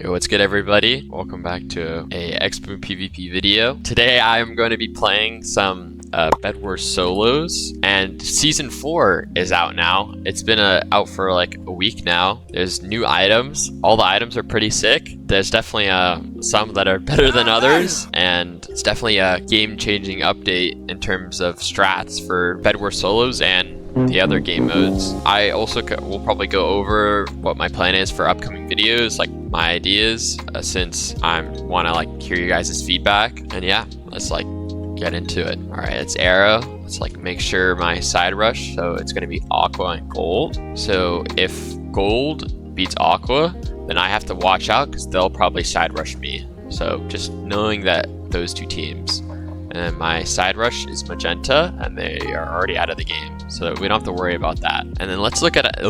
Yo, what's good everybody? Welcome back to a Expo PvP video. Today I'm going to be playing some Bedwars solos, and Season 4 is out now. It's been out for like a week now. There's new items. All the items are pretty sick. There's definitely some that are better than others, and it's definitely a game-changing update in terms of strats for Bedwars solos and the other game modes. I also will probably go over what my plan is for upcoming videos, like my ideas, since I want to like hear you guys' feedback. And yeah, let's like get into it. All right, it's arrow. Let's like make sure my side rush. So it's going to be aqua and gold. So if gold beats aqua, then I have to watch out because they'll probably side rush me. So just knowing that those two teams. And my side rush is magenta, and they are already out of the game, so we don't have to worry about that. And then let's look at it.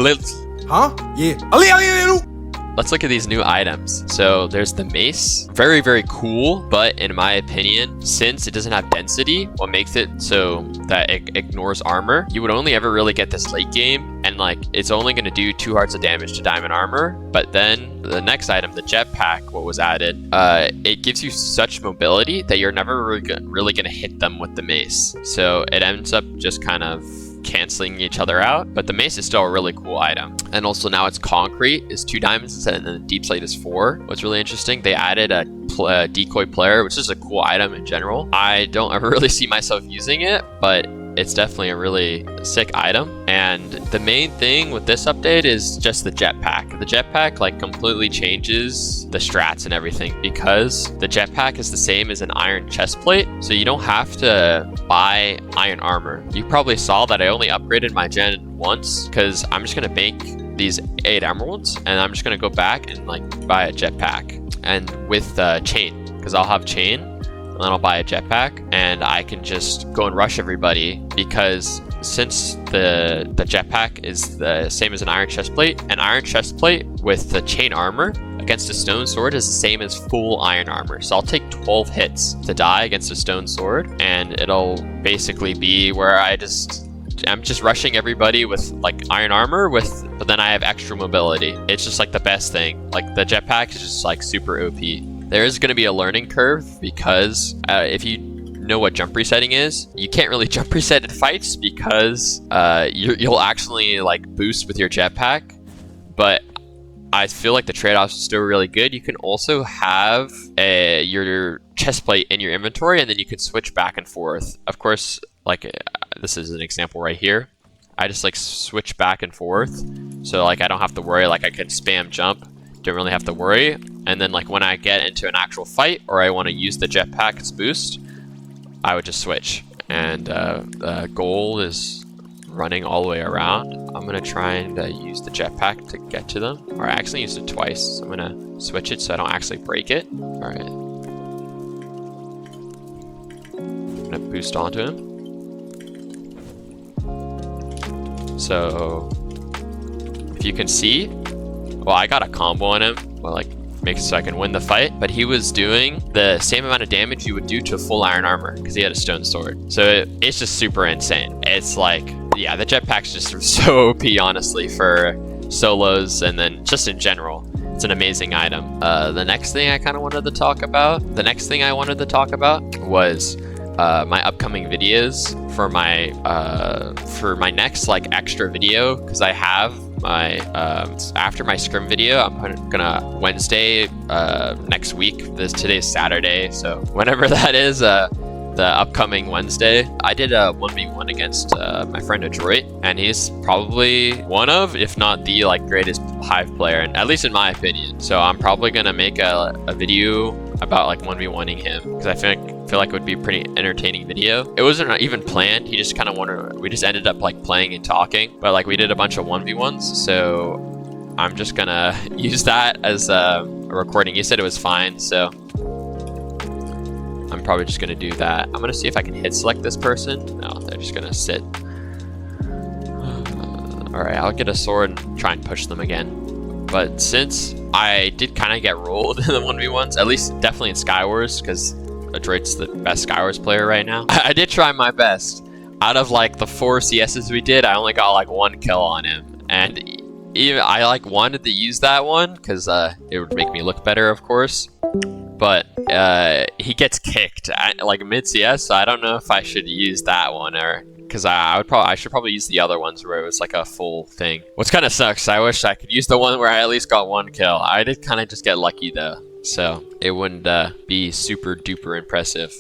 Let's look at these new items. So there's the mace, very cool, but in my opinion, since it doesn't have density, what makes it so that it ignores armor, you would only ever really get this late game, and like it's only going to do 2 hearts of damage to diamond armor. But then the next item, the jetpack, what was added, it gives you such mobility that you're never really going to hit them with the mace, so it ends up just kind of canceling each other out. But the mace is still a really cool item. And also now it's concrete is 2 diamonds and then the deep slate is 4. What's really interesting, they added a decoy player, which is a cool item in general. I don't ever really see myself using it, but it's definitely a really sick item. And the main thing with this update is just the jetpack. The jetpack like completely changes the strats and everything, because the jetpack is the same as an iron chest plate, so you don't have to buy iron armor. You probably saw that I only upgraded my gen once because I'm just gonna bank these 8 emeralds and I'm just gonna go back and like buy a jetpack, and with chain, because I'll have chain, and then I'll buy a jetpack and I can just go and rush everybody, because since the jetpack is the same as an iron chest plate, an iron chest plate with the chain armor against a stone sword is the same as full iron armor. So I'll take 12 hits to die against a stone sword, and it'll basically be where I'm just rushing everybody with like iron armor but then I have extra mobility. It's just like the best thing. Like the jetpack is just like super OP. There is going to be a learning curve, because if you know what jump resetting is, you can't really jump reset in fights because you'll actually like boost with your jetpack. But I feel like the trade-off is still really good. You can also have your chest plate in your inventory, and then you can switch back and forth. Of course, like this is an example right here. I just like switch back and forth, so like I don't have to worry. Like I can spam jump, don't really have to worry. And then like when I get into an actual fight or I want to use the jetpack as boost, I would just switch. And the goal is running all the way around. I'm gonna try and use the jetpack to get to them. Or I actually used it twice, so I'm gonna switch it so I don't actually break it. All right, I'm gonna boost onto him. So if you can see, well, I got a combo on him, well, like makes so I can win the fight, but he was doing the same amount of damage you would do to full iron armor because he had a stone sword. So it's just super insane. It's like, yeah, the jetpack's just so OP, honestly, for solos, and then just in general, it's an amazing item. The next thing I kind of wanted to talk about, was my upcoming videos for my next like extra video, because I have my after my scrim video, I'm gonna Wednesday next week. Today's Saturday, so whenever that is, the upcoming Wednesday, I did a 1v1 against my friend Adroit, and he's probably one of, if not the like greatest Hive player, and at least in my opinion. So I'm probably gonna make a video about like 1v1ing him, because I feel like it would be a pretty entertaining video. It wasn't even planned. He just kind of we just ended up like playing and talking, but like we did a bunch of 1v1s, so I'm just gonna use that as a recording. He said it was fine, so I'm probably just gonna do that. I'm gonna see if I can hit select this person. No, they're just gonna sit. All right, I'll get a sword and try and push them again. But since I did kind of get rolled in the 1v1s, at least definitely in Skywars, because Adroit's the best Skywars player right now, I did try my best. Out of like the 4 CSs we did, I only got like 1 kill on him, and even I like wanted to use that one because it would make me look better, of course. But he gets kicked at, like mid CS, so I don't know if I should use that one or because I should probably use the other ones where it was like a full thing. Which kind of sucks. I wish I could use the one where I at least got 1 kill. I did kind of just get lucky though, so it wouldn't be super duper impressive.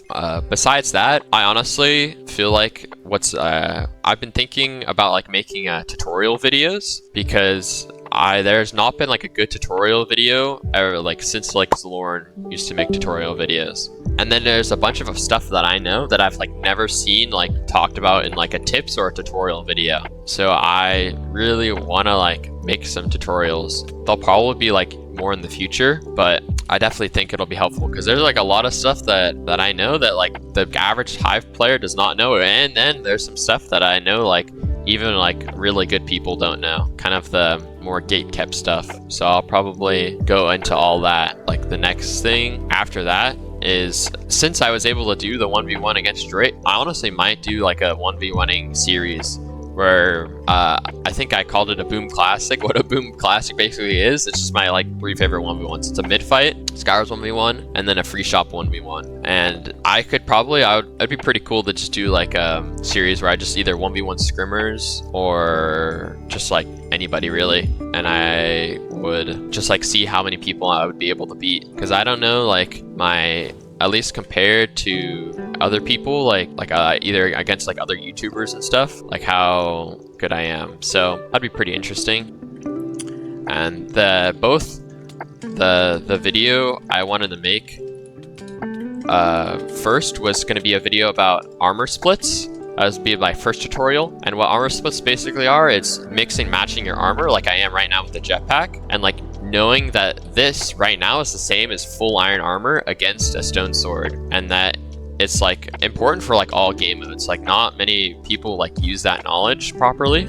Besides that, I honestly feel like I've been thinking about like making tutorial videos because there's not been like a good tutorial video ever, like since like Zalorn used to make tutorial videos. And then there's a bunch of stuff that I know that I've like never seen like talked about in like a tips or a tutorial video. So I really want to like make some tutorials. They'll probably be like more in the future, but I definitely think it'll be helpful because there's like a lot of stuff that I know that like the average Hive player does not know, and then there's some stuff that I know like even like really good people don't know, kind of the more gate-kept stuff. So I'll probably go into all that. Like the next thing after that is, since I was able to do the 1v1 against Drake, I honestly might do like a 1v1ing series where I think I called it a Boom Classic. What a Boom Classic basically is, it's just my like 3 favorite 1v1s. It's a mid-fight, Skywars 1v1, and then a free shop 1v1. And I could probably, it'd be pretty cool to just do like a series where I just either 1v1 scrimmers or just like anybody really. And I would just like see how many people I would be able to beat. Because I don't know, like at least compared to other people, like either against like other YouTubers and stuff, like how good I am. So that'd be pretty interesting. And the video I wanted to make first was going to be a video about armor splits. That would be my first tutorial. And what armor splits basically are, it's mixing matching your armor like I am right now with the jetpack, and like knowing that this right now is the same as full iron armor against a stone sword, and that it's like important for like all game modes. Like not many people like use that knowledge properly,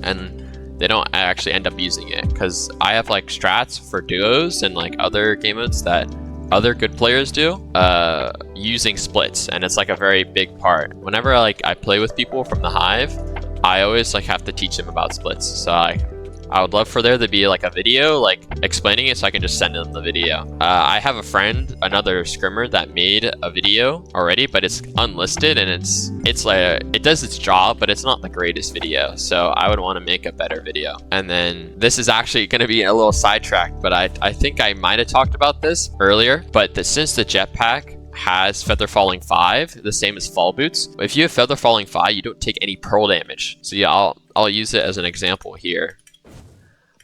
and they don't actually end up using it because I have like strats for duos and like other game modes that other good players do using splits, and it's like a very big part. Whenever I play with people from the Hive, I always like have to teach them about splits. So I would love for there to be like a video like explaining it so I can just send them the video. I have a friend, another scrimmer, that made a video already, but it's unlisted and it's like it does its job, but it's not the greatest video. So I would want to make a better video. And then this is actually going to be a little sidetracked, but I think I might have talked about this earlier, but since the jetpack has feather falling 5, the same as fall boots, if you have feather falling 5, you don't take any pearl damage. So yeah, I'll use it as an example here,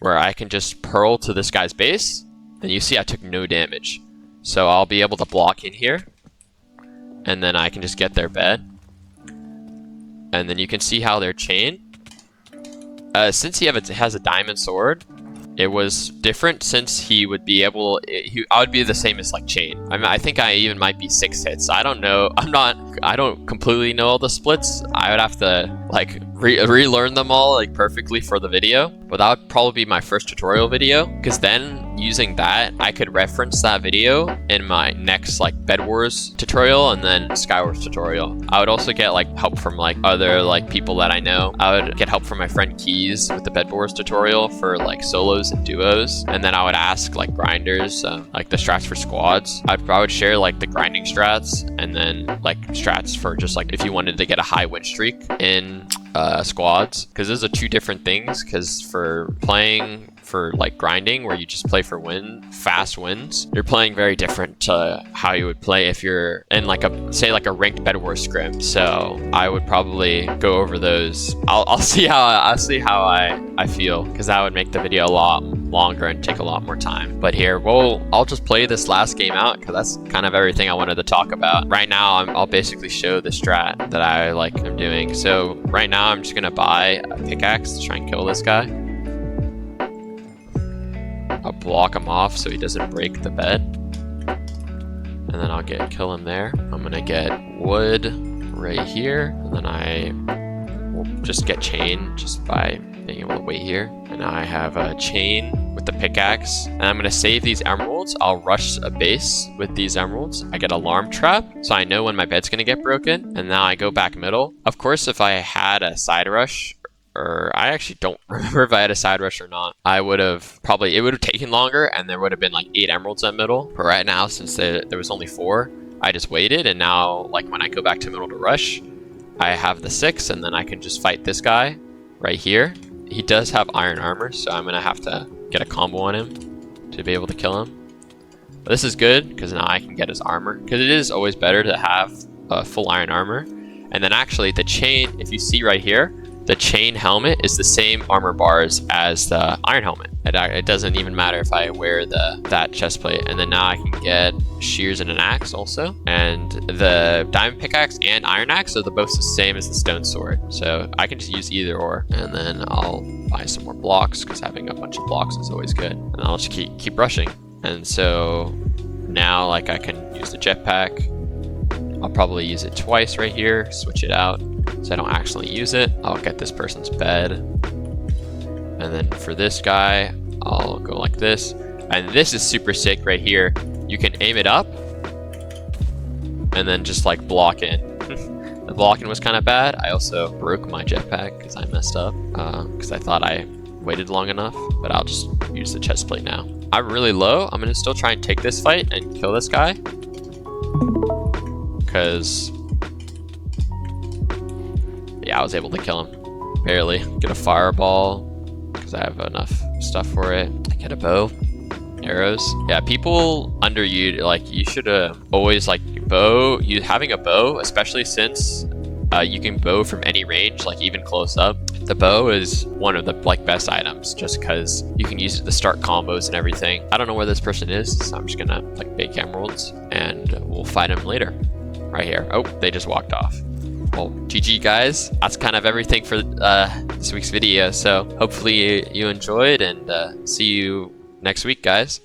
where I can just pearl to this guy's base, and you see I took no damage. So I'll be able to block in here, and then I can just get their bed. And then you can see how they're chained. Since he has a diamond sword, it was different since he would be able, I would be the same as like chain. I think I even might be 6 hits. I don't know. I don't completely know all the splits. I would have to like relearn them all like perfectly for the video, but that would probably be my first tutorial video, because then using that I could reference that video in my next like Bedwars tutorial and then Skywars tutorial. I would also get like help from like other like people that I know. I would get help from my friend Keys with the Bedwars tutorial for like solos and duos, and then I would ask like grinders like the strats for squads. I would share like the grinding strats, and then like strats for just like if you wanted to get a high win streak in squads, because those are 2 different things. Because for playing for like grinding, where you just play for fast wins, you're playing very different to how you would play if you're in like say like a ranked Bedwars scrim. So I would probably go over those. I'll see how I feel, because that would make the video a lot longer and take a lot more time. But here, I'll just play this last game out, because that's kind of everything I wanted to talk about. Right now, I'll basically show the strat that I'm doing. So right now, I'm just gonna buy a pickaxe to try and kill this guy. I'll block him off so he doesn't break the bed, and then I'll kill him there. I'm gonna get wood right here, and then I will just get chain just by being able to wait here. And now I have a chain with the pickaxe, and I'm gonna save these emeralds. I'll rush a base with these emeralds. I get alarm trap, so I know when my bed's gonna get broken, and now I go back middle. Of course, if I had a side rush or I actually don't remember if I had a side rush or not. I would have probably, it would have taken longer and there would have been like 8 emeralds in the middle. But right now, since there was only 4, I just waited, and now like when I go back to middle to rush, I have the 6, and then I can just fight this guy right here. He does have iron armor, so I'm gonna have to get a combo on him to be able to kill him. But this is good because now I can get his armor, because it is always better to have full iron armor. And then actually the chain, if you see right here, the chain helmet is the same armor bars as the iron helmet. It doesn't even matter if I wear that chest plate. And then now I can get shears and an axe also. And the diamond pickaxe and iron axe are both the same as the stone sword. So I can just use either or. And then I'll buy some more blocks, because having a bunch of blocks is always good. And I'll just keep rushing. And so now like I can use the jetpack. I'll probably use it twice right here, switch it out so I don't actually use it. I'll get this person's bed. And then for this guy, I'll go like this. And this is super sick right here. You can aim it up and then just like block in. The blocking was kind of bad. I also broke my jetpack because I messed up, because I thought I waited long enough, but I'll just use the chest plate now. I'm really low. I'm gonna still try and take this fight and kill this guy, because yeah, I was able to kill him barely. Get a fireball because I have enough stuff for it. I get a bow, arrows. Yeah, people under you, like, you should always like having a bow, especially since you can bow from any range, like even close up. The bow is one of the like best items, just because you can use it to start combos and everything. I don't know where this person is, so I'm just gonna like bake emeralds and we'll fight him later. Right here. Oh, they just walked off. Well, GG guys. That's kind of everything for this week's video. So hopefully you enjoyed, and see you next week, guys.